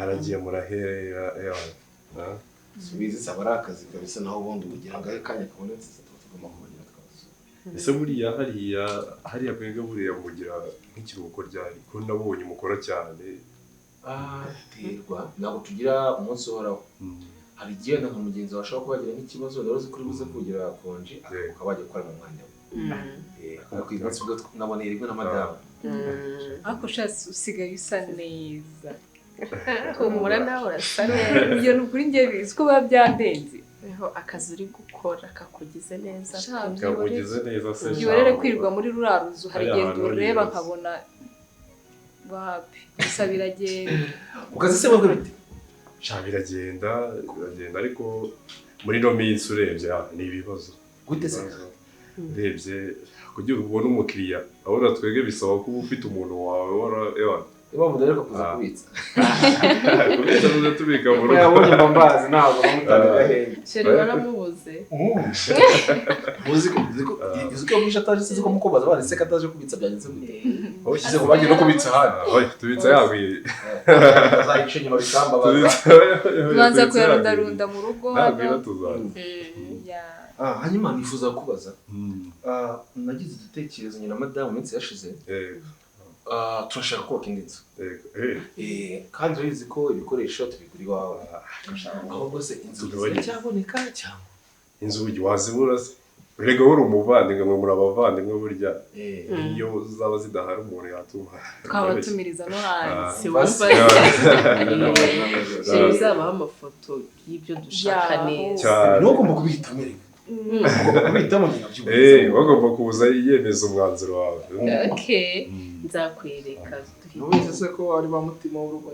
haragiye muraherera subizi sabara akazi kabisa naho ubundi kugira ngo akanya kabonetse tugomba kubagira twose ese buriya hariya kwega buriya mugira nk'ikiruhuko ryari ko nabonye mukora cyane terwa ntabwo tugira umunsi uhoraho hari igihe nka mugenzi washaka kubagira nk'ikibazo rero uzi kuri buze kugira konje ukaba wagiye gukora mu mwanya we kwibatse ubwo naboneye rimwe na madamu ako shasi usigaye usa neza humura nawe urasa neza ibyo ni ukuri njye bizi ko biba byandenze akazi uri gukora kakugize neza se yorere kwirirwa muri ruraruzu hari igihe ureba nkabona bapi gusa biragenda ukazi se bagwe bite biragenda ariko muri no minsi urebye ni ibibazo gute se urebye kugira ubone umukiriya abona twege bisaba kuba ufite umuntu wawe impamvu rero kuza kubitsa kubitsa tuze tubika mu rugo yabonye mbambazi ntabwo bamutanga hehe sheri waramubuze uzi ko bisha ataje sizi ko mukobaza bane se kataje kubitsa byagenze gute ushyize ko bagiye no kubitsa hano tubitsa yabwiye azayice nyuma bikamba tubanza kuyarundarunda mu rugo hano tuzana hanyuma nifuza kubaza nagize igitekerezo nyina madamu minsi yashize turashaka kubaka indi nzu kandi urizi ko ibikoresho tubigura iwawe ahubwo se inzu ziracyaboneka cyangwa inzugi wazibura se rega uri umuvandimwe mwe muri abavandimwe burya iyo zaba zidahari umuntu yatuma twabatumiriza no hanze sheri uzabaho amafoto y'ibyo dushaka neza ntugomba kubihitamo kubihitamo wagomba kuza yemeza umwanzuro wawe nzakwereka ubizi se ko ari ba mutima w'urugo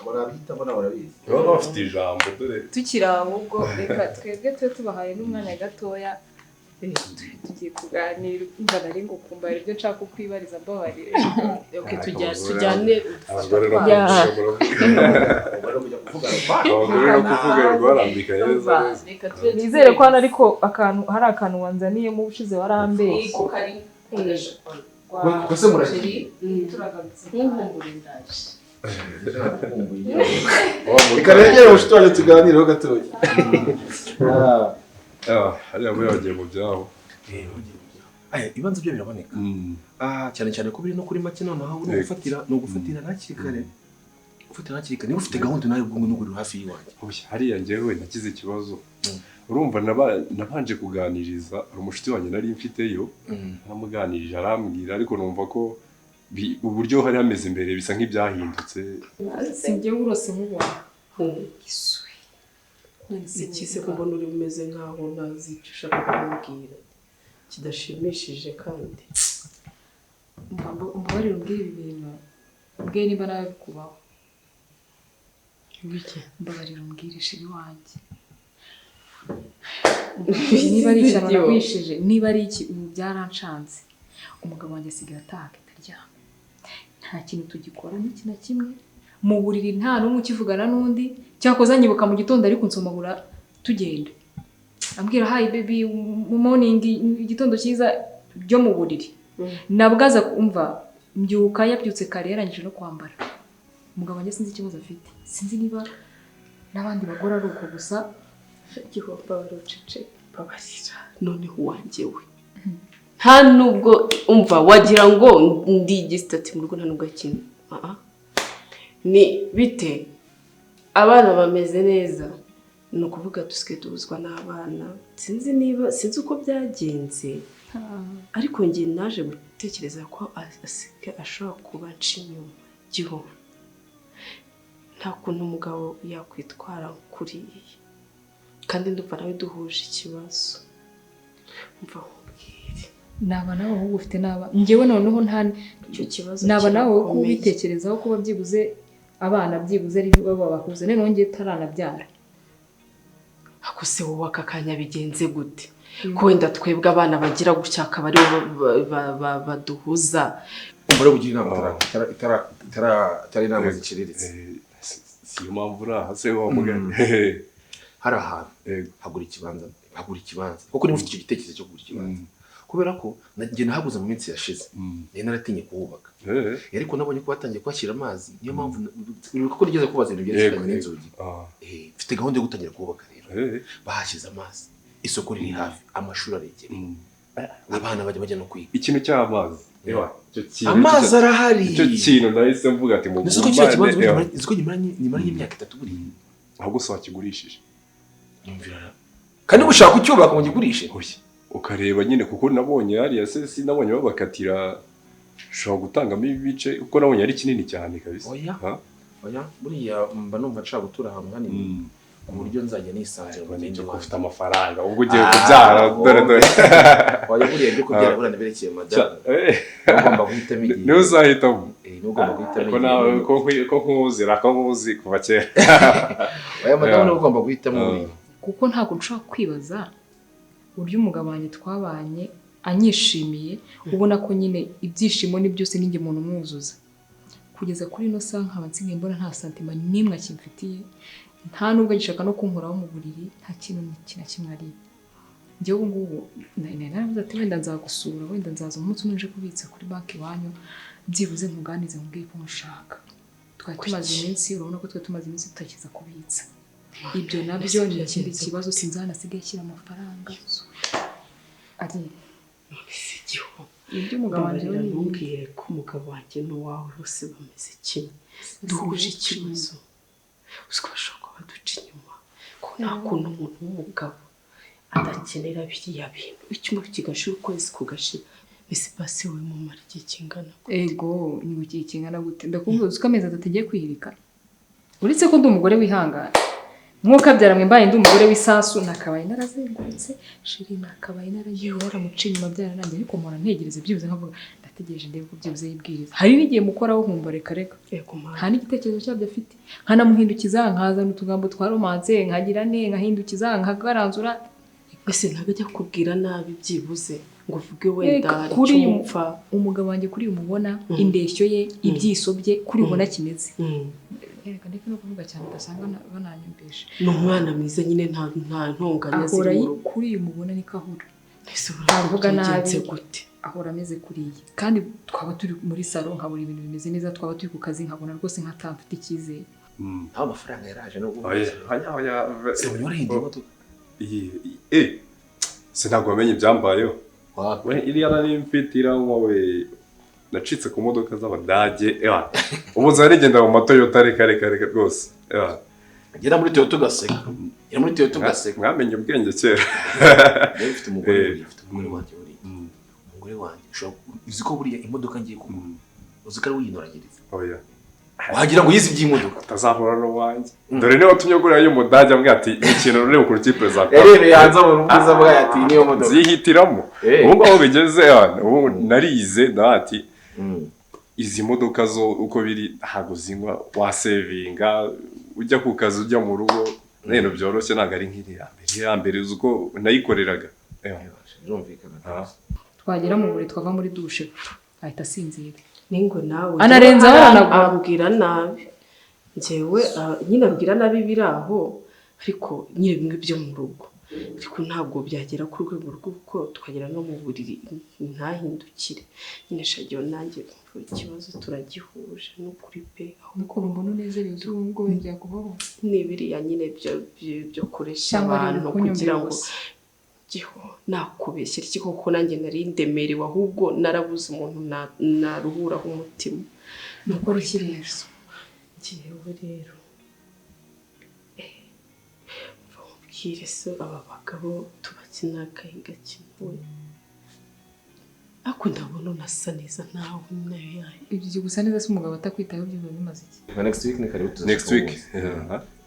barabihitamo nabo barabizi baba bafite ijambo dore tukiri ahubwo reka twebwe tube tubahaye n'umwanya gatoya tugiye kuganira umva nari ngukumbara ibyo nshaka kukwibariza mbabarire tujyane nizere ko hano ariko hari akantu wanzaniyemo ubushize warambeshye kose murashiri turagarutse nkumbure ndaje ikarengera ushitwaje tuganireho gatoya hariya muri bagiye mu byabo ibanze byo biraboneka cyane cyane ko biri no kuri make noneho no gufatira nakiri kare ufatira nakiri kare niba ufite gahunda nayo ubwo n'uguri hafi yiwanjye hariya njyewe nagize ikibazo urumva nabanje kuganiriza umushuti wanjye nari mfiteyo namuganirije arambwira ariko numva ko uburyo hari hameze imbere bisa nk'ibyahindutse sinjye urose nk'ubona ikise kumbona uri umeze nkaho ntazi icyo ushaka kumubwira kidashimishije kandi umbabarire umbwire ibi bintu ubwe niba nawe bikubaho mbabarire umbwire sheri wanjye niba ari ikintu nagwishije niba ari iki ubu byaranshanze umugabo wanjye asigaye ataha itaryama nta kintu tugikora n'iki na kimwe mu buriri nta n'umwe ukivugana n'undi cyakoze anyibuka mu gitondo ariko nsomagura tugenda ambwira hi baby morning igitondo cyiza byo mu buriri nabwaza kumva mbyuka yabyutse kare yarangije no kwambara umugabo wanjye sinzi ikibazo afite sinzi niba n'abandi bagora ari uko gusa gihomba barocece babarira noneho wanjye we nta nubwo umva wagira ngo ndi igisitati mu rugo nta nubwo kintu ni bite abana bameze neza ni ukuvuga dusigaye tubuzwa n'abana sinzi uko byagenze ariko njye naje gutekereza ko asigaye ashobora kuba nca inyuma gihomba nta kuntu umugabo yakwitwara kuriya kandi ndumva nawe duhuje ikibazo mva nkubwire naba nawe ahubwo ufite njyewe noneho nta icyo kibazo naba nawe kuba ubitekerezaho kuba byibuze abana byibuze ari baba bakuze none njye taranabyara ako se wowe aka kanya bigenze gute ko wenda twebwe abana bagira gutya akaba ari baduhuza umubare bugira inama itari inama ziciriritse siyo mpamvu uraha se wamuganye hari ahantu hagura ikibanza kuko niba ufite icyo gitekerezo cyo kugura ikibanza kubera ko njye nahaguze mu minsi yashize nari naratinye kuhubaka ariko nabonye ko batangiye kwashyira amazi niyo mpamvu kuko nigeze kubaza ibintu byerekeranye n'inzugi mfite gahunda yo gutangira kuhubaka rero bahashyize amazi isoko riri hafi amashuri aregereye abana bajya no kwiga ikintu cy'amazi amazi arahari icyo kintu nahise mvuga ati mu isoko nyuma y'imyaka 3 buri ahubwo se wakigurishije kandi ushaka kucyubaka ngo gigurishe ukareba nyine kuko nabonye hariya se sinabonye babakatira ushobora gutangamo ibice kuko nabonye ari kinini cyane kabisa oya buriya mba numva nshaka gutura ahantu hanini ku buryo nzajya nisanzura mu bindi wanjye ufite amafaranga ubwo ugiye kubyara dore oya buriya byo kubyara burana berekeye madame ugomba guhitamo igihe niwe uzahitamo ugomba guhitamo ko nawe ko nkuzi kuva kera oya madame ugomba guhitamo kuko ntabwo nshobora kwibaza uburyo umugabo wanjye twabanye anyishimiye ubona ko nyine ibyishimo ni byose ninjye muntu umwuzuza kugeza kuri ino saha nkaba nsigaye mbona nta santima n'imwe akimfitiye nta nubwo agishaka no kunkuraho mu buriri nta kintu na kimwe ari njyewe ubu ngubu naravuze ati wenda nzagusura wenda nzaza umunsi umwe nje kubitsa kuri banki iwanyu byibuze nkuganize nkubwiye ko mushaka twari tumaze iminsi urabona ko twari tumaze iminsi tutakiza kubitsa ibyo nabyo ni ikindi kibazo sinzanasigaye shyira amafaranga ari ibyo umugabo wanjye ntumbwire ko umugabo wanjye n'uwawe bose bameze kimwe duhuje ikibazo uziko bashobora kuba baduca inyuma ko nta kuntu umuntu w'umugabo adakenera biriya bintu icyumba kigashira ukwezi kugashira mbese basi wowe mumara igihe kingana ego ni igihe kingana gute ndakubwira uziko amezi atagiye kwihirika uretse ko ndi umugore wihangana nk'uko abyaramwe mbaye ndi umugore w'isasu nakabaye narazengurutse shiri nakabaye naragiye yaramuca inyuma byararangiye ariko mpora ntegereze byibuze nkavuga ndategereje ndebe ko byibuze yibwiriza hari n'igihe mukoraho nkumva reka nta n'igitekerezo cyabyo afite nkanamuhindukiza nkazana utugambo twa romance nkagira nkahindukiza nkagaranzura ese ntabwo ajya kubwira nabi byibuze ngo uvuge wenda icyo mupfa umugabo wanjye kuri umubona indeshyo ye ibyiso bye kuri ubona kimeze reka ndeke no kuvuga cyane utasanga bananyumvisha ni umwana mwiza nyine nta ntonganya ziri mu rugo kuri uyu mubona ni kahura ese uravuga nabi gute ahora ameze kuriye kandi twaba turi muri salo nkabona ibintu bimeze neza twaba turi ku kazi nkabona rwose nkatamfite icyizere aho amafaranga yaraje no guhura se unyorohinde imodoka se ntabwo wamenye ibyambayeho iriya nari mfite iranwawe nacitse ku modoka z'abadage ubu nzara nigenda mu matoyota reka rwose ngera muri Toyota ugaseka mwamenye ubwenge kera ufite umugore wanjye umugore wanjye uzi ko buriya imodoka ngiye kugura uzi ko ari uyinoranyiriza wagira ngo yize iby'imodoka utazahura n'uwanjye dore niba watumye ugura y'umudage ambwira ati ikintu ureba ku rutipe za yanze mu rubuza bwa ati niyo modoka zihitiramo ubu aho bigeze ubu narize ati izi modoka zo uko biri ntabwo zinywa wasevinga ujya ku kazi ujya mu rugo rero byoroshye ntabwo ari nk'iriya mbere uzi uko nayikoreraga twagera mu buriri twava muri dushe ahita asinzira ningo nawe anarenza abwira nabi njyewe nyine abwira nabi biraho ariko nyine bimwe byo mu rugo ariko ntabwo byagera ku rwego rw'uko twagera no mu buriri ntahindukire nyine shagiyo nanjye ikibazo turagihuje n'ukuri pe nuko mbona unezerewe ubwo bijya kubaho n'ibiriya nyine byo koresha abantu kugira ngo nakubeshyira iki koko nanjye nari ndemerewe ahubwo narabuze umuntu naruhuraho umutima nuko rukirezo njyewe rero mbwire se aba bagabo tubakina agahinga kimwe ariko ndabona unasa neza nawe nayo yayo ibyo gusa neza se umugabo atakwitaho byo biba bimaze iki next week ni karibu next week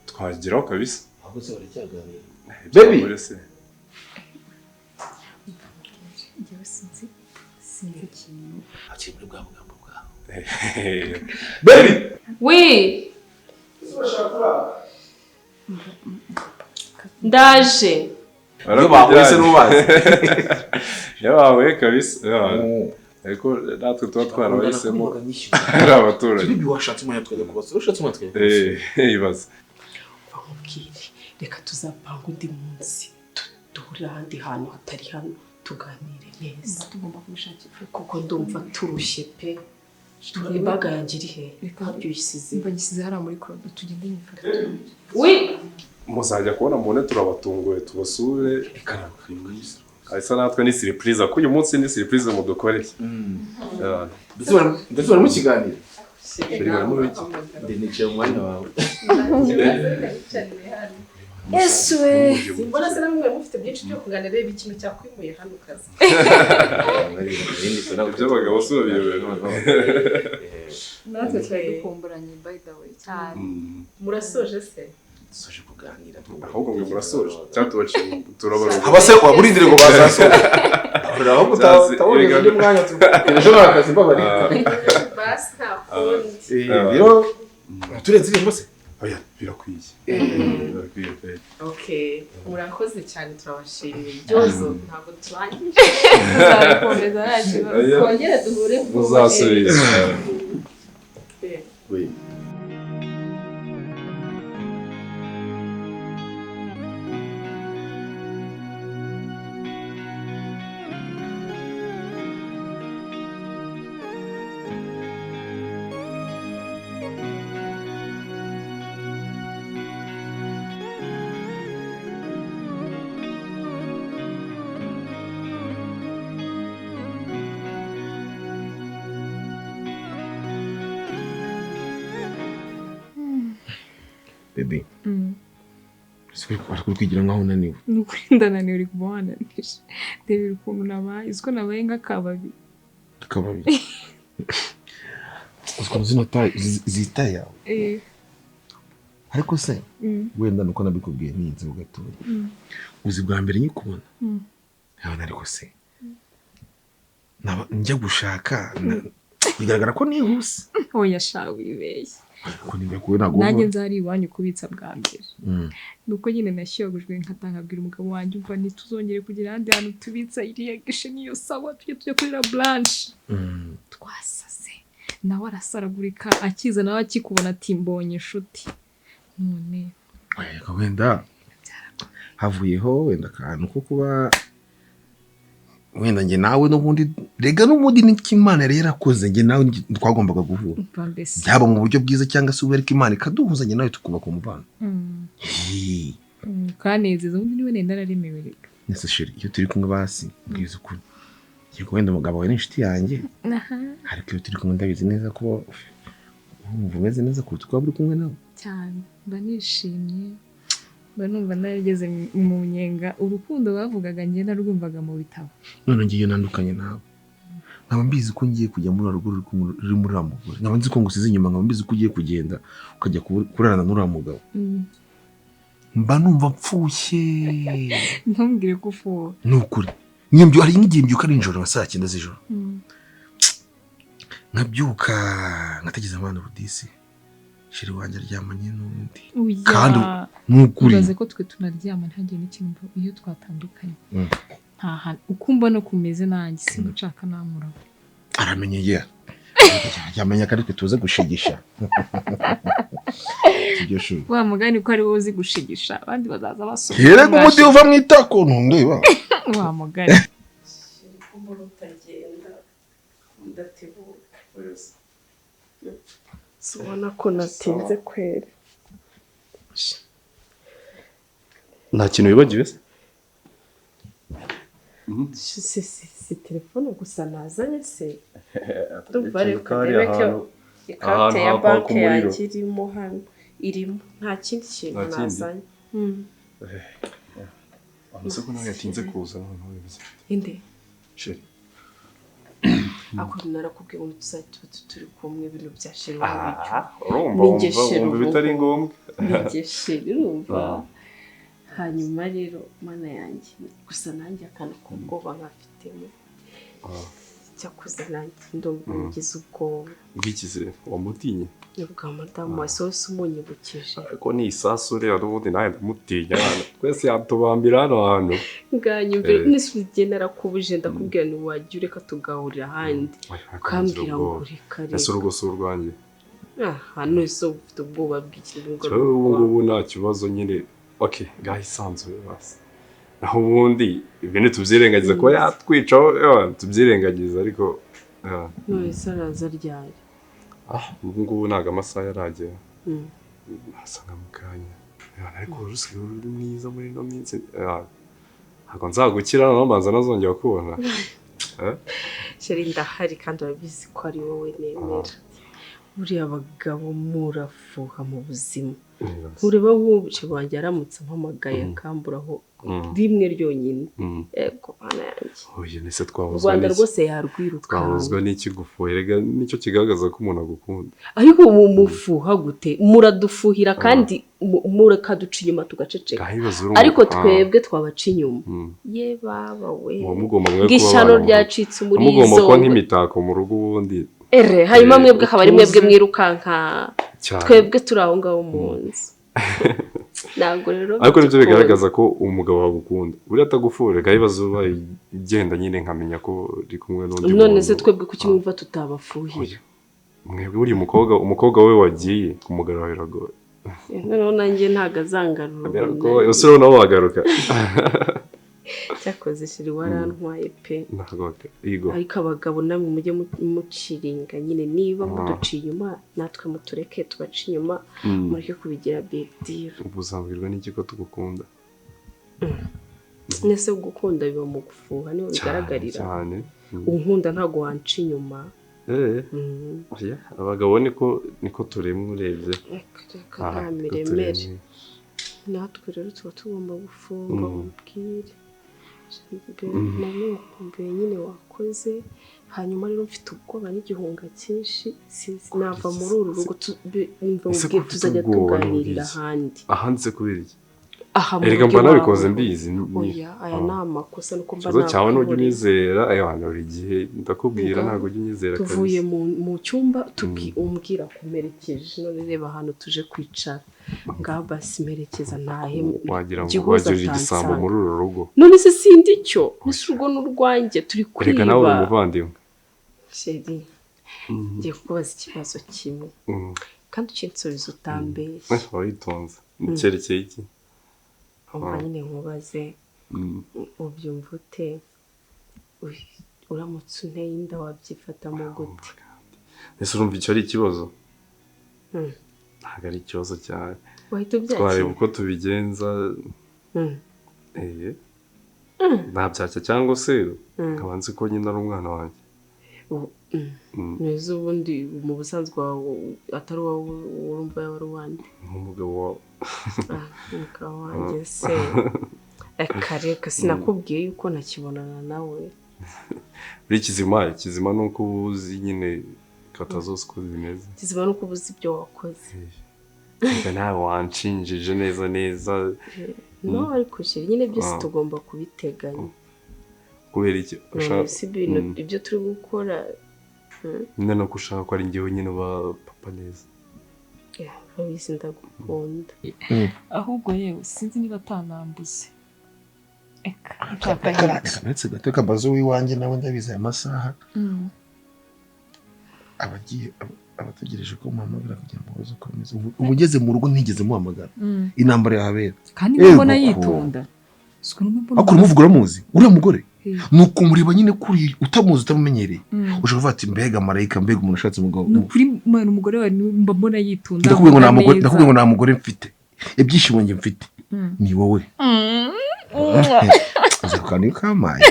twageraho kabisa ahubwo se baracyaganira baby njyewe sinzi ikintu akiri muri bwa bugambo bwawe baby ndaje iyo bahwese n'ubazi yabawe kabisa ariko natwe tuba twarabahisemo ari abaturanyi bibi washatse umwanya twajya kubasura ushatse umwanya twajya kubasura ibaze bamubwire reka tuzapanga undi munsi duhurira ahandi hantu hatari hano tuganire neza tugomba kubishakira kuko ndumva turushye pe imbaga yanjye iri he ntabyo uyisize mbagisize hariya muri korodo tugende nyifata muzajya kubona mubone turabatunguye tubasure asa natwe ni surprise ko uyu munsi ni surprise mudukoreye ndetse bari mu kiganiro ndinicaye mu mwanya wawe Yesu we mbona se namwe mufite byinshi byo kuganira ibi kintu cyakwimuye hano kazi by'abagabo sura biyobewe natwe twari dukumburanye by the way cyane murasoje se dusoje kuganira ahubwo mwe murasoje cyatubaciye turabaruka aba se waburindire ngo bazasoje aho gutaboneza undi mwanya turashobora akazi mbabarika basi nta kundi rero turenze irembo se oya birakwiye okay murakoze cyane turabashimiye byozo ntabwo turangije tuzakomeza ntacyo twongere duhure muzasubiza bebe uri kwigira nkaho unaniwe ni ukuri ndananiwe uri kuba wananije reba ukuntu nabaye uziko nabaye nk'akababi uziko zino zita yawe ariko se wenda nuko nabikubwiye ninze ugatoya uzi bwa mbere nyikubona yabona ariko se njya gushaka bigaragara ko nihuse oya sha wibeshye nanjye nzari iwanyu kubitsa bwa mbere nuko nyine nashyogojwe nkatangabwira umugabo wanjye umva ntituzongere kugira ahandi hantu tubitsa iriya gishe niyo sawa tujye kuri la blanche twasase nawe arasaragurika akiza nawe akikubona ati mbonye inshuti none wenda havuyeho wenda akantu ko kuba wenda njye nawe n'ubundi rega n'ubundi n'ikimana yari yarakoze njye nawe twagombaga guhura byaba mu buryo bwiza cyangwa se ubereka imana ikaduhuza njye nawe tukubaka umubano kanezeza ubundi niwe nenda nararemewe reka nese sheri iyo turi kumwe basi mbwiza ukuri yego wenda umugabo we n'inshuti yanjye ariko iyo turi kumwe ndabizi neza ko wumva umeze neza kuruta uko waba uri kumwe nawe cyane mba nishimye mba numva narigeze mu munyenga urukundo bavugaga njye narwumvaga mu bitabo none ngiye nandukanye nawe nkaba mbizi ko ngiye kujya muri rugo ruri muri ramugore nkaba nzi ko ngusize inyuma nkaba mbizi ko ugiye kugenda ukajya kurarana n'uriya mugabo mba numva mpfushye ntumbwire ko ufuwe ni ukuri nyembyo hari nk'igihe mbyuka nijoro nka saa 9 z'ijoro nkabyuka nkategeza abana rudisi shiri wanjye aryamanye n'undi kandi n'ukuri ubaze ko twe tunaryama ntagiye n'ikintu iyo twatandukanye ntaha uko mbona kumeze nanjye simucaka namura aramenyeye yamenya kandi twe tuze gushigisha wa mugani ko ari wowe uzi gushigisha abandi bazaza basoma yerega umuti uva mu itako ntundeba wa mugani kumbura utagenda ndatebuka ubona ko natinze kwera nta kintu wibagiwe se si telefone gusa nazanye se ndumva rero kadebe ko ikarita ya banki yanjye irimo hano irimo nta kindi kintu nazanye amuze ko nawe yatinze kuza noneho bivuze inde sheri ako narakubwiye ngo tuzajya turi kumwe ibintu bya sheri urumva bitari ngombwa nigesheri urumva hanyuma rero mana yanjye gusa nanjye akantu k'ubwoba nkafitemo cyakuze nanjye ndumva ngize ubwoba bw'ikize wamutinye bwa madamu wa sose umunyibukije ariko ni isasu rero n'ubundi nawe ndamutinya twese yatubambira hano hantu nganyumve nisubye narakubuje ndakubwira ni wajya ureka tugahurira ahandi ukambwira ngo ureka reka ese urugo si urwanjye hano ese ufite ubwoba bw'ikintu ubu ngubu nta kibazo nyine okay gahe isanzuye basi aho ubundi ibintu tubyirengagiza kuba yatwica tubyirengagiza ariko none se araza ryari ubu ngubu ntabwo amasaha yaragera asa nka mukanya ariko urusigaye uri mwiza muri ino minsi ntabwo nzagukira n'amazi nazongera kubona sheri ndahari kandi urabizi ko ari wowe nemera buriya abagabo murafuha mu buzima ureba nk'ubuce wanjye aramutse ampamagaye akamburaho rimwe ryonyine ego bana yanjye oye nese twabuzwa Rwanda rwose yarwiruka twabuzwa n'iki gufuhira nicyo kigaragaza ko umuntu agukunda ariko mufuha gute muradufuhira kandi murakaduca inyuma tugaceceka ariko twebwe twabaca inyuma ye baba we ngishano ryacitse umurizo mugomba kuba nk'imitako mu rugo ubundi hanyuma mwebwe akaba ari mwebwe mwirukanka twebwe turi aho ngaho mu nzu ntabwo rero ariko nibyo bigaragaza ko umugabo wagukunda buriya atagufura gahibazo igenda nyine nkamenya ko uri kumwe n'undi muntu none se twebwe kuki mwumva tutabafuhira mwebwe buri umukobwa we wagiye kumugarura biragoye noneho nanjye ntago azangarura usura nawe wagaruka cyakoze shiri warantwaye pe ariko abagabo namwe mujye muciringa nyine niba muduciye inyuma natwe mutureke tubaca inyuma mureke kubigira big deal ubuzambwirwa n'iki ko tugukunda nese gukunda biba mu gufuha niho bigaragarira cyane unkunda ntago wanca inyuma abagabo niko turemwe urebye nta miremere natwe rero tuba tugomba gufunga ubwire namukumbuye nyine wakoze hanyuma rero mfite ubwoba n'igihunga cyinshi nava muri uru rugo tuzajya tuganirira ahandi se kubera iki erega mba nabikoze mbizi aya ni amakosa nuko mba nakuye cyawe n'ujya unyizera buri gihe ndakubwira ntabwo ujya unyizera tuvuye mu cyumba umbwira kumerekeje none reba ahantu tuje kwicara ngaho basi merekeza ntahe wagira ngo wagejeje igisambo muri uru rugo none se sindi cyo nese urugo n'urwanjye turi kwiba reka nawe uri umuvandimwe sheri ngiye kubaza ikibazo kimwe kandi ukinsubiza utambeye wayitonze nicyerekeye iki nyine nkubaze ubyumva ute uramutse unteye inda wabyifatamo gute ese urumva icyo ari ikibazo ntabwo ari ikibazo cyane wahita ubyakira twareba uko tubigenza ntabyacya cyangwa se nkaba nzi ko nyine ari umwana wanjye neza ubundi mu busanzwe wawe atari wowe urumva yaba ari uwanjye nk'umugabo wawe umugabo wanjye se reka sinakubwiye yuko ntakibonana nawe buri kizima ni uko uzi nyine kata zose uko zimeze kizima ni uko ubuze ibyo wakoze nawe wanshinjije neza no ariko shiri nyine byose tugomba kubiteganya kubera iki si ibintu ibyo turi gukora nyine no gushaka ko ari njyewe nyine uba papa neza urabizi ndagukunda ahubwo yewe sinzi niba atanambuze reka mbaze uw'iwanjye nawe ndabizi aya masaha abategereje ko muhamagara kugira ngo baze uko bimeze ubu ugeze mu rugo ntigeze muhamagara intambara yahabera kandi mbona yitonda ariko urumuvuga uramuzi uriya mugore ni ukumureba nyine kuri utamuzi utamumenyereye ushobora kuvuga ati mbega marayika mbega umuntu ushatse umugabo ni ukuri umugore wawe mba mbona yitonda ndakubwiye ngo nta mugore mfite ibyishimo njye mfite ni wowe uzakana iyo kamaye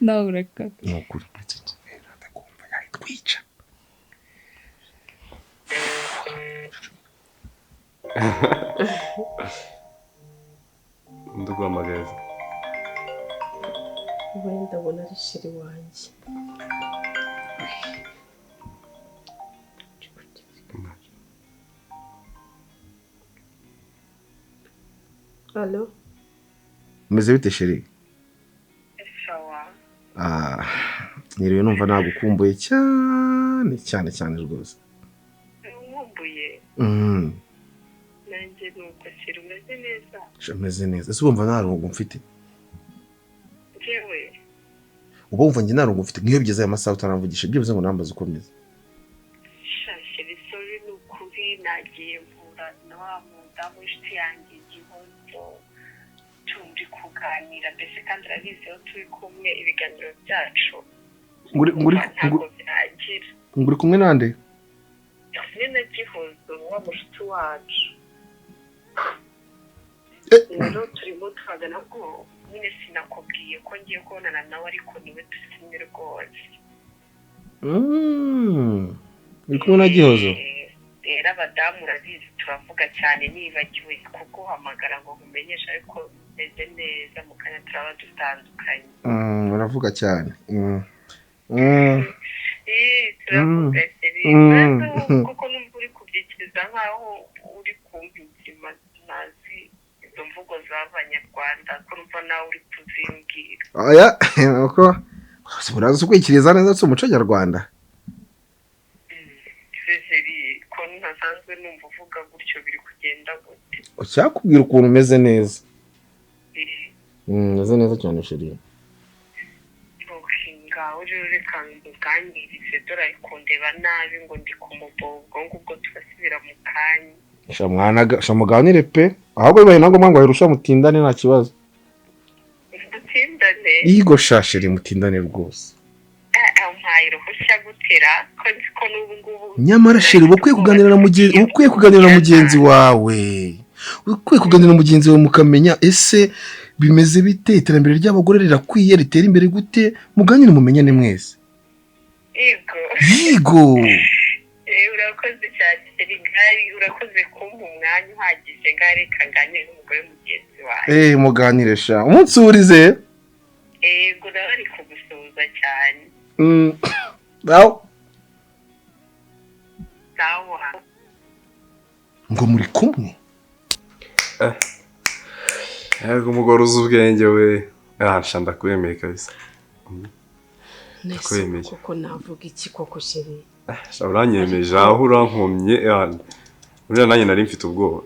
nawe ureka ni ukuri ndakumva yahitwica ndaguhamagaza ubundi ndabona ari shiri wanjye Allo umeze bite sheri niriwe numva nagukumbuye cyane rwose nkumbuye nanjye nuko sheri umeze neza umeze neza ese wumva nta rungu mfite jewe uba wumva njye nta rungu mfite nk'iyo bigeze aya masaha utaramvugisha ibyo bivuze ngo nambaze uko meze sheri sorry ni ukuri nagiye mpura na wa mudamu w'inshuti yanjye igihozo turi kuganira mbese kandi urabizi iyo turi kumwe ibiganiro byacu ntabwo biragira. Uri kumwe nande? Kumwe na Gihozo wa mushuti wacu. Rero turimo twagana ko nyine sinakubwiye ko ngiye kubonana nawe ariko niwe dusinye rwose. Uri kumwe na Gihozo? Rero abadamu urabizi turavuga cyane nibagiwe kuguhamagara ngo nkumenyeshe ariko meze neza mu kanya turaba dutandukanye. Uravuga cyane. Turavuga seri. Kuko numva uri kubyikiriza nkaho uri kumpinzima nazi izo mvugo z'abanyarwanda ko numva nawe uri kuzimbwira. Oya, uko urazi kwikiriza neza cyo umuco nyarwanda. Ko ntasanzwe numva uvuga gutyo biri kugenda gute. Ucyakubwira ukuntu umeze neza. Meze neza cyane sheri. Ngaho rero reka muganirize dore ariko ndeba nabi ngo ndi ku mubobwo ngubwo tugasubira mu kanya. Muganire pe. Ahubwo bibaye ntabwo mwango wirusha mutindane nta kibazo. Mutindane? Yigo shasheri mutindane rwose. Umpaye uruhushya gutera ko n'ubu ngubu. Nyamara sheri ukwiye kuganira na mugenzi wawe. Ukwiye kuganira na mugenzi wawe mukamenya ese bimeze bite, iterambere ry'abagore rirakwiye ritera imbere gute, muganire mumenyane mwese. Yigo. Urakoze cyane ngari urakoze kumpa umwanya uhagije ngari kaganire n'umugore mugenzi wawe. Muganire sha. Umunsi urize. Yego ndabari kugusuhuza cyane. Bawo. Sawa. Ngo muri kumwe? Yego umugore uzi ubwenge we. Shanda kwemeye kabisa. Nese koko navuga iki koko sheri? Uranyemeje aho urankomye uriya nanjye nari mfite ubwoba.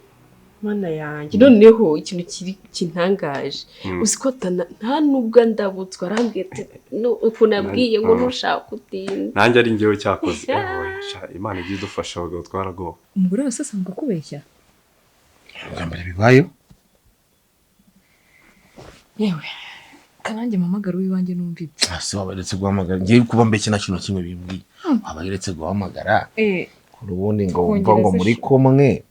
Mana yanjye noneho ikintu kintangaje usiko nta nubwo ndabutswa arambwiye uko nabwiye ngo ntushaka utinda. Nanjye ari ngewe cyakoze. Imana igiye idufasha abagabo twaragowe. Umugore wese asanzwe kubeshya. Ngambere bibayo. Yewe kanange mamagara wiwanjye numva ibyo. Ase wabaretse guhamagara ngiye kuba mbeke na kino kimwe bimbwiye. Wabaretse guhamagara. Kuri ubundi ngo umva ngo muri kumwe.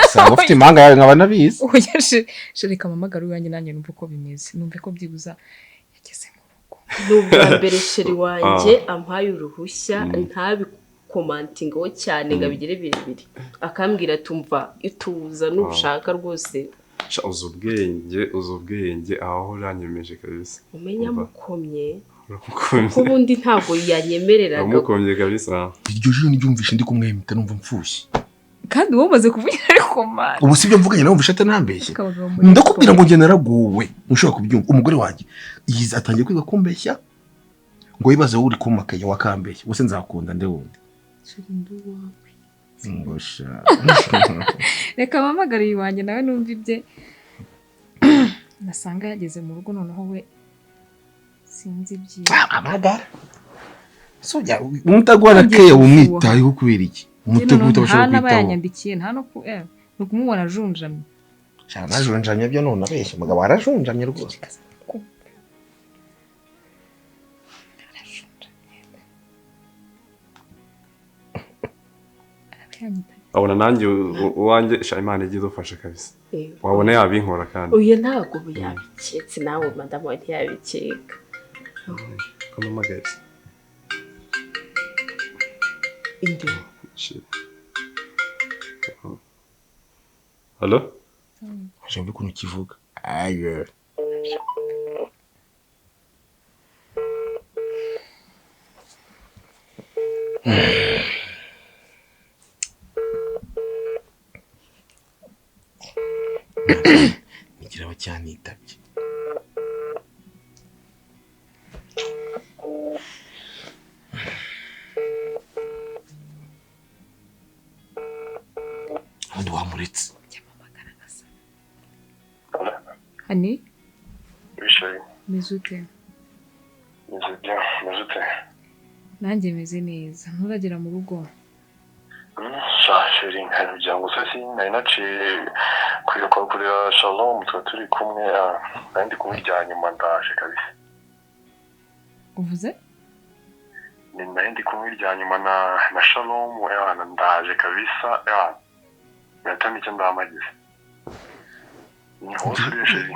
Asanga ufite impanga yawe nkaba nabizi. Oya reka mamagara wiwanjye nanjye numva uko bimeze. Numva ko byibuza yageze mu rugo. N'ubwa mbere sheri wanjye ampaye uruhushya ntabikomantingaho cyane ngo abigere birebire. Akambwira tumva ituza n'ushaka rwose. Uzi ubwenge aho uranyemeje kabisa. Umenya mukomye. Kuko ubundi ntabwo yanyemereraga. Umukomye kabisa. Iryo joro nibyumvishe ndi kumwemita numva mfushye. Kandi womaze kuvugira ariko mara. Ubu sibyo mvuganye nawe mvishate nambeshye. Ndakubwira ngo nge naragowe. Nshobora kubyumva umugore wanjye yiza atangiye kwiga kumbeshya. Ngo yibaze wowe uri kumakaye wakambeshye. Bose nzakunda nde wundi. Ngosha. Reka mamagara yiwanjye nawe numva ibye. Nasanga yageze mu rugo noneho we sinzi ibyiye. Amagara. Soja umutagwana ke umwitayeho kubera iki? Umutego utabashobora kwitaho. Nabayanyandikiye nta no kumubona junjamye. Cyane junjamye byo none abeshye umugabo arajunjamye rwose. Abona nanjye uwanjye Imana igiye idufasha kabisa. Wabona yabinkora kandi. Oya ntabwo yabiketse nawe madamu wari yabikeka. Kamamagaye. Inde. Hello? Ashobora kuntu kivuga. Ayo. Nigira bacyanitabye. Andi wamuretse. Hani? Bishoye. Mezute. Mezute. Nanjye meze neza. Nturagera mu rugo. shasheri kugira ngo sasi nari naciye kwiruka kureba Shalom turi kumwe kandi kumurya nyuma ndaje kabisa. Uvuze? Ni nari kumurya nyuma na Shalom ndaje kabisa natami cyo ndamagize. Ni hose sheri.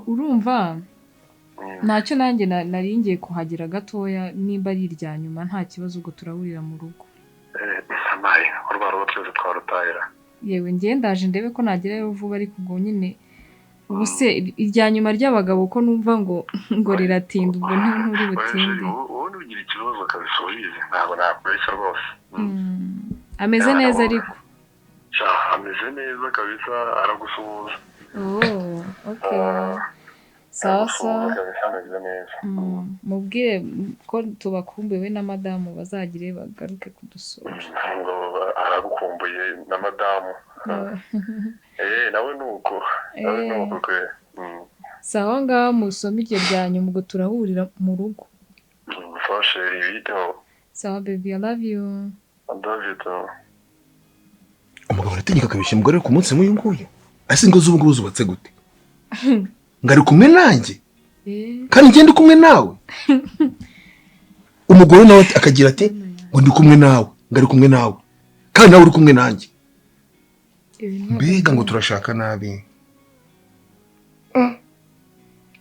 Urumva ntacyo nanjye nari ngiye kuhagira gatoya nimba ari irya nyuma nta kibazo ubwo turahurira mu rugo. Amaye urwaro twese twarutahira. Yewe ngiye ndaje ndebe ko nagerayo vuba ariko ubwo nyine ubu se irya nyuma ry'abagabo ko numva ngo riratinda ubwo nturi butinde. Ubundi ugira ikibazo kabisubize ntabwo nakwesha rwose. Ameze neza ariko. Ameze neza kabisa aragusuhuza. Oh, okay. Sasa mubwire ko tubakumbuye na madamu bazagire bagaruke kudusura. Ngo aragukumbuye na madamu. Nawe nuko. Sawa ngaho musome iryo ryanyu ubwo turahurira mu rugo. Fashe ibiteho. Sawa baby, I love you. I love you too. Umugabo arategeka akabishya umugore ku munsi nk'uyu nguyu. Ase ngo zubu ngubu zubatse gute? Ngari kumwe nanjye? Kandi ngende kumwe nawe? Umugore nawe akagira ati ngo ndi kumwe nawe, ngari kumwe nawe. Kandi nawe uri kumwe nanjye. Mbega ngo turashaka nabi.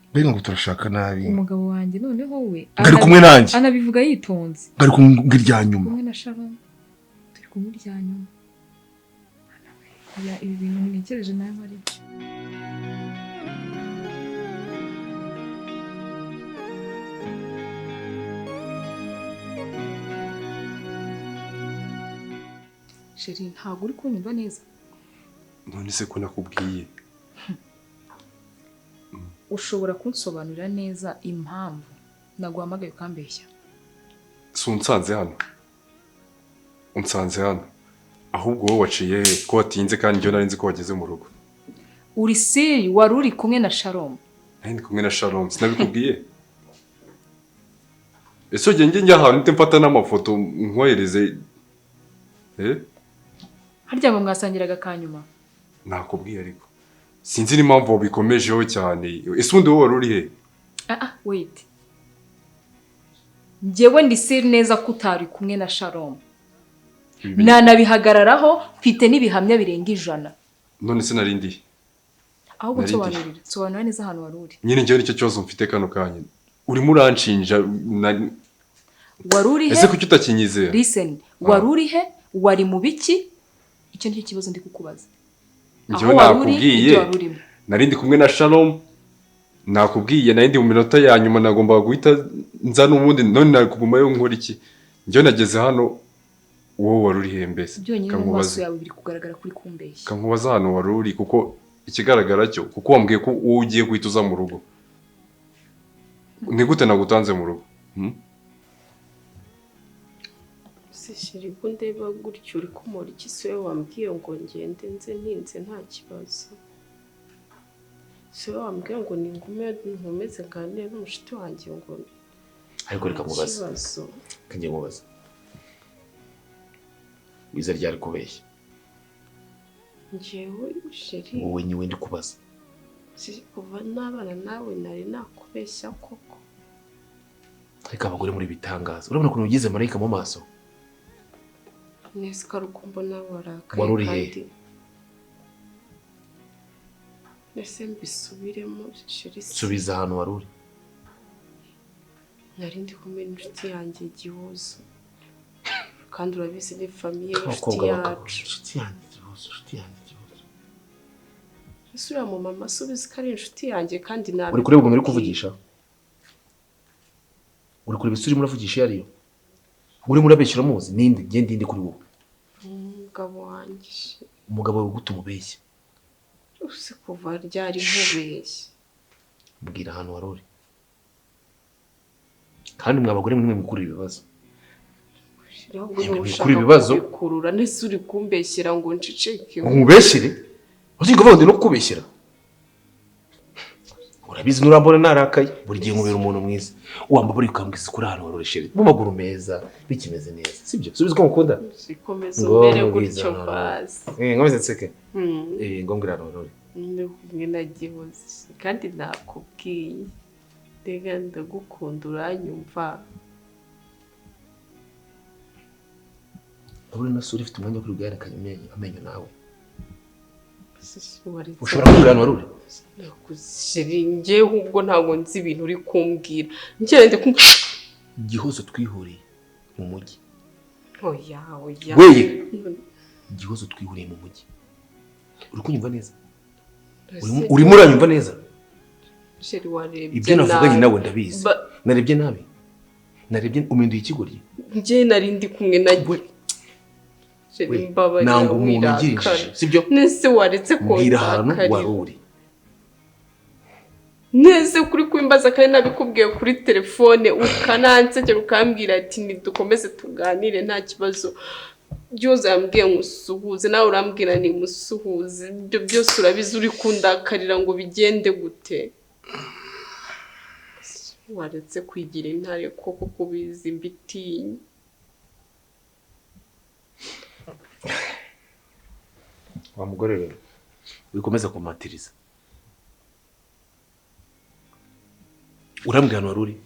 Mbega ngo turashaka nabi. Umugabo wanjye noneho we ngari kumwe nanjye. Anabivuga yitonze. Ngari kumwe irya nyuma. Kumwe na Shalom. Turi kumwe irya nyuma. Ya ibi bintu ntekereje nawe ari byo. Sheri ntabwo uri kunyumva neza. None se ko nakubwiye. Ushobora kunsobanurira neza impamvu naguhamagaye ukambeshya. Sunsanze hano. Unsanze hano. Ahubwo wowe waciye ko watinze kandi njye narinzi ko wageze mu rugo. Uri siri wari uri kumwe na Shalom. Ndi kumwe na Shalom sinabikubwiye. Ese ugenge njya ahantu nte mfata n'amafoto nkwohereze. Harya ngo mwasangiraga kanyuma. Nakubwiye ariko. Sinzi n'impamvu bikomejeho cyane. Ese undi wowe wari uri he? Wait. Njyewe ndi siri neza ko utari kumwe na Shalom. Nanabihagararaho mfite n'ibihamya birenga 100. None se narindi. Ahubwo nsobanurira. Sobanura neza hano wari uri. Nyine njyewe nicyo kibazo mfite kano kanya. Urimo uranshinja wari uri he? Ese kuki utakinyizera? Listen, wari uri he? Wari mu biki? Icyo nicyo kibazo ndi kukubaza. Njyewe nakubwiye. Narindi kumwe na Shalom. Nakubwiye narindi mu minota ya nyuma nagomba guhita nza n'ubundi none nakugumayo nkora iki? Njyewe nageze hano wowe wari uri he mbese? Kankubaza yawe biri kugaragara kuri kumbeshya. Kankubaza hano wari uri kuko ikigaragara cyo kuko wambwiye ko ugiye guhita uza mu rugo. Ni gute nagutanze mu rugo? Sheri ko ndeba gutyo uri kumora iki se wambwiye ngo ngende nze ntinze nta kibazo. Se wambwiye ngo ni nkomeze nganire n'umushiti wanjye ngo ariko reka mubaza. Kanjye mubaza. Wiza ryari kubeshya? Njyewe Sheri. Wowe niwe ndi kubaza. Si kuva nabana nawe nari nakubeshya koko. Ariko abagore muri bitangaza. Urabona ukuntu ugize marayika mu maso? Nese karukumbo nawe warakaye. Wari uri he? Nese mbisubiremo Sheri. Subiza hano wari uri. Nari ndi kumwe n'inshuti yanjye Gihuzo. Kandi urabizi ni famiye inshuti yacu. Inshuti yanjye Gihuzo. Ese mu mama subiza ko ari inshuti yanjye kandi nabi. Uri kureba muri kuvugisha? Uri kureba isuri muravugisha yariyo? Uri murabeshyira muzi ninde ngende ndi kuri wowe? Umugabo wanjye. Umugabo wawe gute umubeshya? Use kuva ryari nkubeshya. Mbwira hano wari uri. Kandi mwabagore mwe mukuru ibibazo. Kuri ibibazo kurura nese uri kumbeshyira ngo nciceke. Umubeshyire? Uzi ngo vundi no kubeshyira? urabizi nurambona narakaye buri gihe nkubera umuntu mwiza wamba buri ukambwisa kuri hano waroresheri mu maguru meza bikimeze neza sibyo subiza ko mukunda sikomeza umbere gutyo basi ngomeze nseke ngombwira norore mwe nagihoze kandi nakubwiye rega ndagukunda uranyumva abure nasuri ufite umwanya kuri bwarekanye amenyo nawe ushobora kumbwira norore nakuziringe ubwo ntago nzi ibintu uri kumbwira ngende Gihozo twihuriye mu mujyi oya weye Gihozo twihuriye mu mujyi uri kunyumva neza urimo uranyumva neza sheri warebye ibyo navuganye nawe ndabizi narebye nabi narebye umenduye ikigoryi nje narindi kumwe na sheri mbaba nango umuntu ugirishije sibyo nese waretse ko mbwira ahantu waruri nese kuri kwimbaza kandi nabikubwiye kuri telefone ukanansegera ukambwira ati nidukomeze tuganire nta kibazo byose yambwiye musuhuze nawe urambwira ni musuhuze ibyo byose urabizi uri kundakarira ngo bigende gute waretse kwigira intare koko kubizi mbitinya wa mugore rero wikomeza kumatiriza urambwira waruri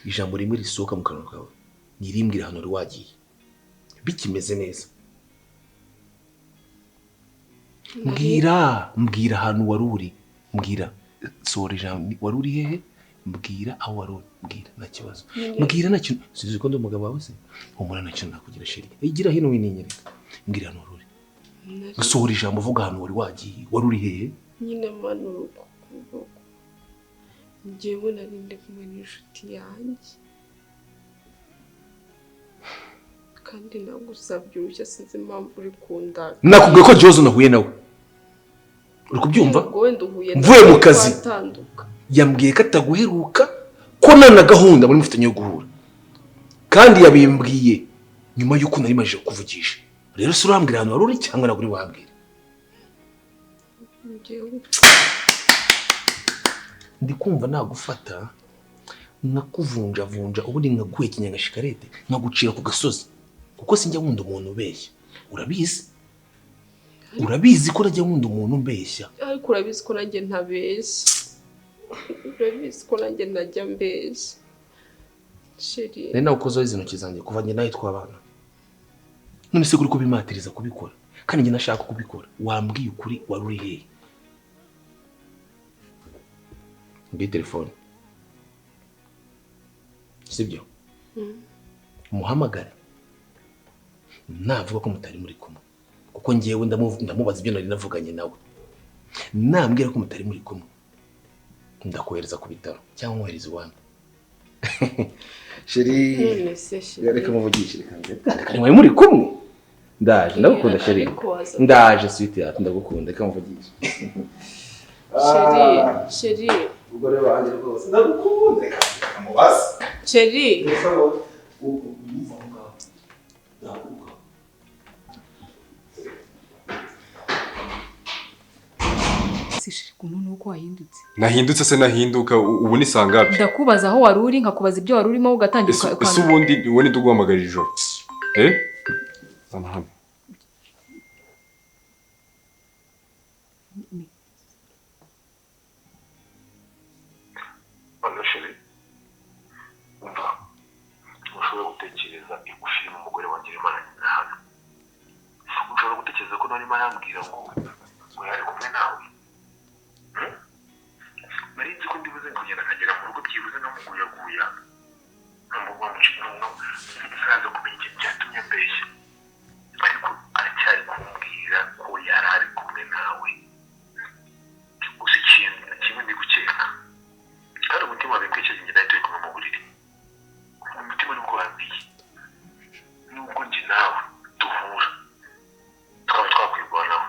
ijambo rimwe risohoka mu kanwa kawe nirimbwira hano wagiye bikimeze neza mbwira hano waruri mbwira sore ijambo waruri hehe mbwira aho waruri mbwira nta kibazo mbwira nta kintu sizi ko ndi umugabo wawe se umura nta kintu nakugira sheri igira hino wininyereka mbwira hano waruri sore ijambo uvuga hano wagiye waruri hehe nyine manuru njyewe narinde kumwe n'inshuti yanjye kandi nagusabye urushya sinzi impamvu uri kundaka nakubwiye ko Gihozo nahuye nawe uri kubyumva mvuye mu kazi yambwiye ko ataguheruka ko nana gahunda muri mufitanye yo guhura kandi yabimbwiye nyuma y'uko nari maje kuvugisha rero se urambwira hano waruri cyangwa naguri wambwira ndi kumva nagufata nkakuvunjavunja ubundi nkaguhekenya nka shikarete nkagucira ku gasozi kuko sinjya nkunda umuntu ubeshya urabizi ko najya nkunda umuntu mbeshya ariko urabizi ko nanjye ntabeshya urabizi ko nanjye najya mbeshya sheri nari nawukozeho izi ntoki zanjye kuva njye nawe twabana none se kuri kubimatiriza kubikora kandi njye nashaka kubikora wambwiye ukuri wari uri hehe mbi telefone sibyo muhamagare navuga ko mutari muri kumwe kuko ngewe ndamubaza ibyo nari navuganye nawe nambwira ko mutari muri kumwe ndakohereza ku bitaro cyangwa nkohereza iwanyu sheri reka muvugishe reka mwe muri kumwe ndaje ndagukunda sheri ndaje sweet yacu ndagukunda reka muvugishe sheri ugore wanjye rwose ndagukunda reka mubaze sheri umuntu uko wahindutse nahindutse se nahinduka ubu ni sangapi ndakubaza aho wari uri nkakubaza ibyo wari urimo ugatangira ese ubundi wowe ntiduguhamagara ijoro zana hano sheri umva ushobora gutekereza gushima umugore wanjye Imana nyina hano ushobora gutekereza ko nari yambwira ngo yari kumwe nawe nari nzi ko ndibuze kugenda nkagera mu rugo byibuze namuguyaguya nkamugwa mu kintu nzaza kumenya ikintu cyatumye mbeshya ariko aracyari kumbwira ko yari ari kumwe nawe gusa ikintu na kimwe ndi gukeka hari umutima wabibwekeye njye nawe turi kumwe mu buriri umutima nibwo wambwiye nubwo njye nawe duhura twaba twakwirwanaho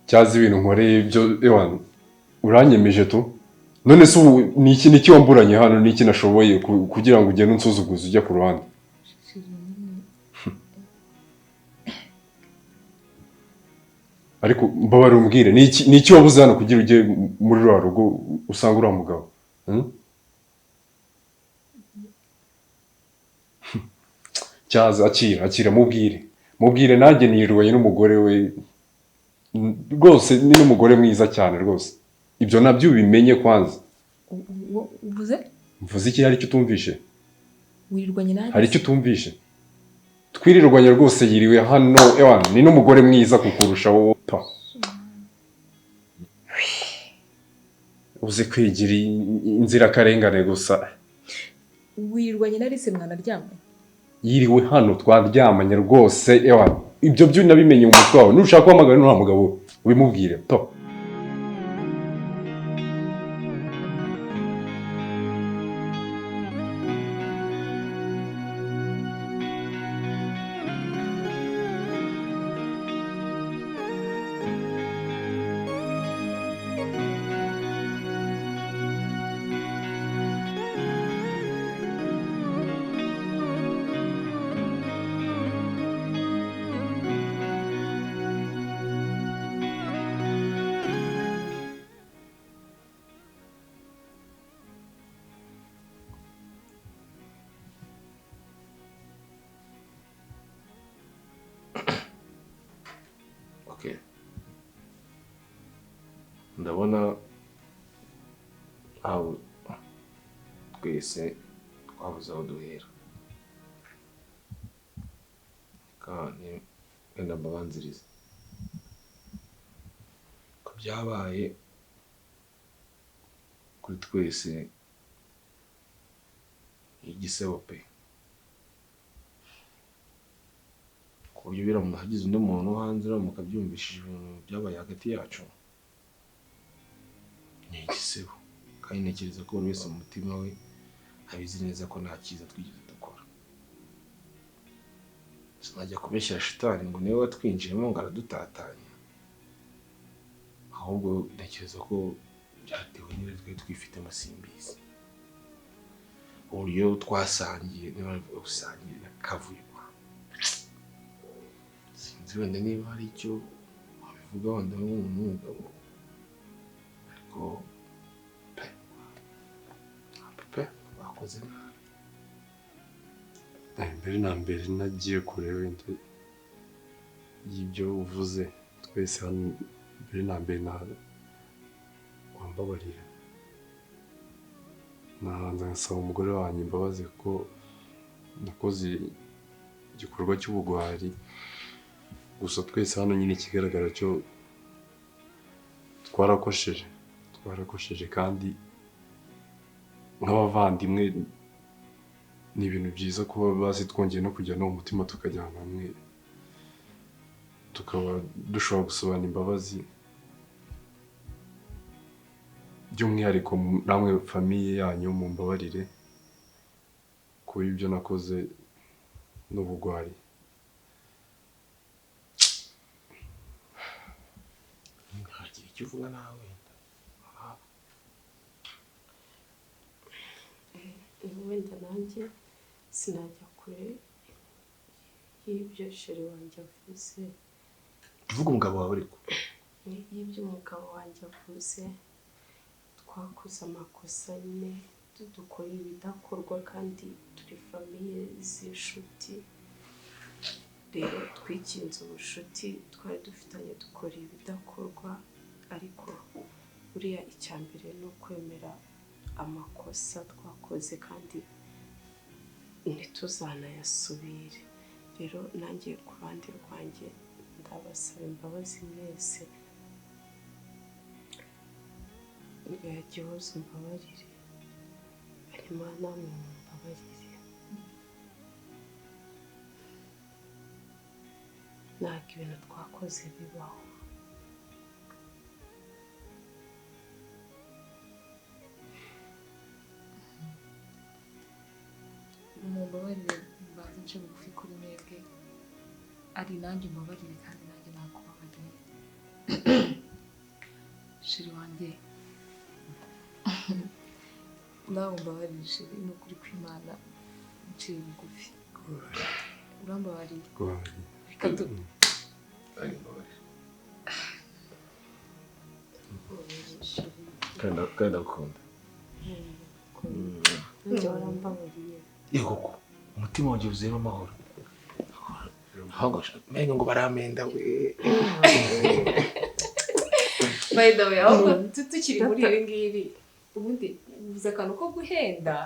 cyazi ibintu nkoreye ibyo ewana uranyemeje tu none se ubu ni iki wamburanye hano ni iki nashoboye kugira ngo ugende unsuzuguze ujya ku ruhande ariko mbabara umbwire ni iki wabuze hano kugira ujye muri rwa rugo usanga uriya mugabo cyaza akira mubwire nanjye nirirwanye n'umugore we rwose ni n'umugore mwiza cyane rwose ibyo nabyo ubimenye kwanza mvuze iki hari icyo utumvishe wirirwanye nanjye hari icyo utumvishe twirirwanye rwose yiriwe hano ewana ni n'umugore mwiza kukurusha wowe uzi kwigira inzirakarengane gusa wirirwanye na Alice mwanaryamye yiriwe hano twaryamanye rwose ewana ibyo byo nabimenye mu mutwe wawe nushaka guhamagara n'uriya mugabo ubimubwire to ndabona aho twese twabuze aho duhera kandi wenda mbabanziriza ko byabaye kuri twese igisebo pe ku buryo biramutse hagize undi muntu wo hanze mukabyumvishije ibintu byabaye hagati yacu ni igisebo kandi ntekereza ko buri wese mu mutima we abizi neza ko nta cyiza twigeze dukora sinajya kubeshyira shitani ngo niwe watwinjiyemo ngo aradutatanya ahubwo ntekereza ko byatewe n'ibyo twari twifitemo simbizi uburyo twasangiye niba gusangira kavuye sinzi wenda niba hari icyo wabivuga wenda nk'umuntu w'umugabo ariko pe bakoze nabi mbere na mbere nagiye kure wenda y'ibyo uvuze twese hano mbere na mbere wambabarira nahanze ngasaba umugore wanjye imbabazi ko nakoze igikorwa cy'ubugwari gusa twese hano nyine ikigaragara cyo twarakosheje kandi nk'abavandimwe ni ibintu byiza kuba bazi twongeye no kujya no mu mutima tukajyana hamwe tukaba dushobora gusabana imbabazi by'umwihariko namwe famiye yanyu mu mbabarire kuba ibyo nakoze n'ubugwari ntagira icyo uvuga nawe wenda nanjye sinajya kure y'ibyo sheri wanjye avuze uvuga umugabo wawe ariko y'ibyo umugabo wanjye avuze twakoze amakosa nyine dukora ibidakorwa kandi turi famiye z'inshuti rero twikinze ubucuti twari dufitanye dukora ibidakorwa ariko buriya icya mbere ni ukwemera amakosa twakoze kandi ntituzanayasubire rero nanjye ku ruhande rwanjye ndabasaba imbabazi mwese gihozo mbabarire hanyuma namwe mumbabarire ntabwo ibintu twakoze bibaho mumbabarire mbanze nce bugufi kuri mwebwe ari nanjye mbabarire kandi nanjye nakubabariye nawe mbabarije no kuri kw'Imana nciye bugufi urambabarira reka kandi ndakunda njye warambabariye yego ko umutima wanjye wuzuyemo amahoro ahubwo mbega ngo baramenda we by the way ahubwo tukiri muri ibi ngibi ubundi uvuze akantu ko guhenda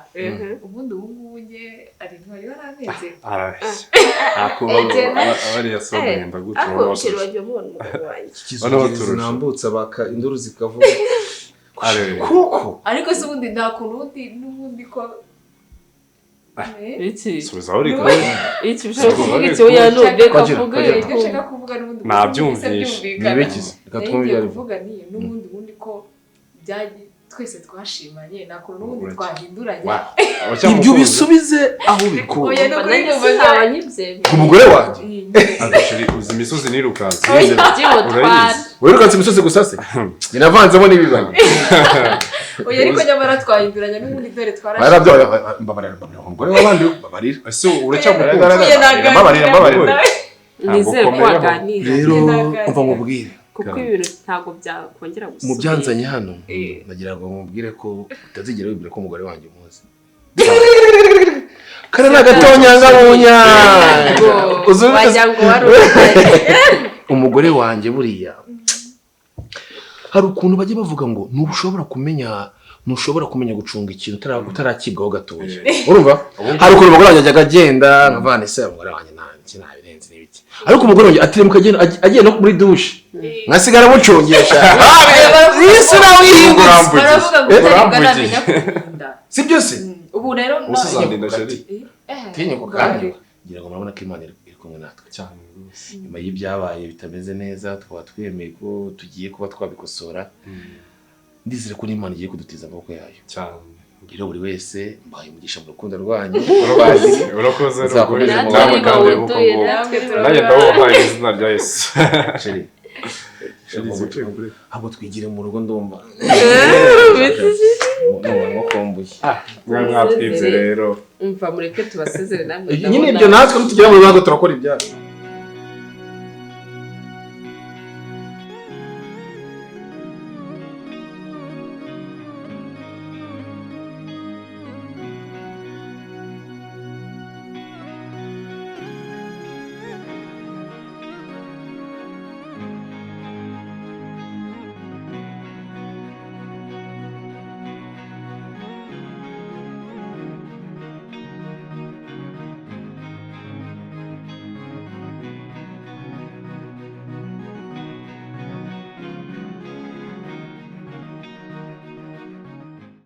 ubundi ubu ngubu njye ari ntwari waramenze abariya so guhenda gutyo ukiri wagiye mubona umugabo wanjye ikizo zinambutsa baka induru zikavuga kuko ariko se ubundi nta kuntu n'ubundi ko iki subiza aho reka iki bishaka kuvuga iki oya no reka vuga ibyo nshaka kuvuga n'ubundi nabyumvishe nibikize reka twumve ibyo kuvuga niyo n'ubundi ko byagiye twese twashimanye nta kuntu n'ubundi twahinduranye ibyo bisubize aho bikura oya no kuri nanjye sinaba nyibyemeye ku mugore wanjye agashiri uzi imisozi nirukanse wirukanse imisozi gusa se njye navanzemo n'ibibano oya ariko nyamara twahinduranye n'ubundi dore mbabarira umugore w'abandi babarira ese uracyamukunda mbabarira nizere ko waganira rero umva mubwire kuko ibintu ntabwo byakongera gusubira mu byanzanye hano nagira ngo mubwire ko utazigera wibwira ko umugore wanjye umuzi kare ni agatonyanga munya wagira ngo wari umugore wanjye buriya hari ukuntu bajya bavuga ngo ntushobora kumenya gucunga ikintu utarakibwaho gatoya urumva hari ukuntu umugore wanjye ajyaga agenda nkavana ese umugore wanjye ntabirenze n'ibiki ariko umugore wanjye atiremuka agiye no muri dushe nkasigara mucungesha isi nawe yihingutse baravuga ngo utaribwa namenya kugunda si byose ubu rero usazandinda sheri tinyuka kandi ngira ngo murabona ko Imana iri kumwe natwe cyane rwose nyuma y'ibyabaye bitameze neza twaba twemeye ko tugiye kuba twabikosora ndizere ko n'Imana igiye kudutiza amaboko yayo cyane rero buri wese mbaye umugisha mu rukundo rwanyu urakoze Uzakomeze namwe namwe kandi natwe nanjye ndabahaye izina rya Yesu sheri ahubwo twigire mu rugo ndumva mwakombuye mwatwibye rero umva mureke tubasezere namwe nyine ibyo natwe nitugera mu rugo turakora ibyacu